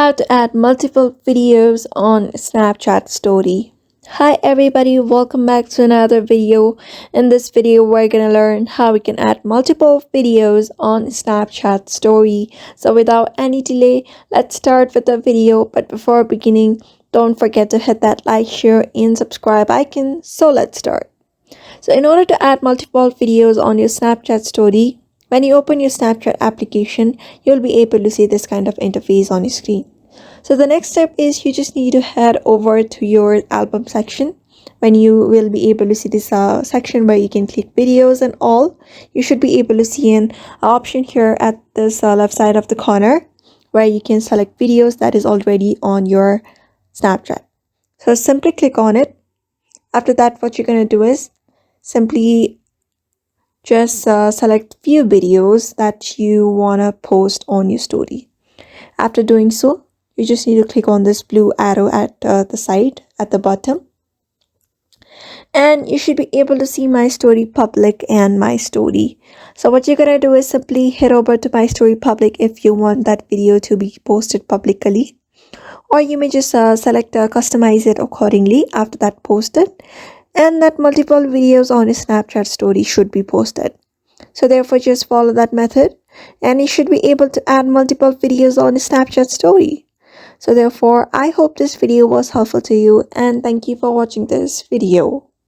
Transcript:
How to add multiple videos on Snapchat story. Hi everybody, welcome back to another video. In this video we're gonna learn how we can add multiple videos on Snapchat story. So without any delay, let's start with the video. But before beginning, don't forget to hit that like, share and subscribe icon. So let's start. So in order to add multiple videos on your Snapchat story, when you open your Snapchat application, you'll be able to see this kind of interface on your screen. So the next step is you just need to head over to your album section. When you will be able to see this section where you can click videos and all, you should be able to see an option here at this left side of the corner where you can select videos that is already on your Snapchat. So simply click on it. After that, what you're going to do is simply just select few videos that you want to post on your story. After doing so, you just need to click on this blue arrow at the side at the bottom, and you should be able to see my story public and my story. So what you're gonna do is simply head over to my story public if you want that video to be posted publicly, or you may just select customize it accordingly. After that, post it, and that multiple videos on a Snapchat story should be posted. So therefore, just follow that method and you should be able to add multiple videos on a Snapchat story. So therefore, I hope this video was helpful to you and thank you for watching this video.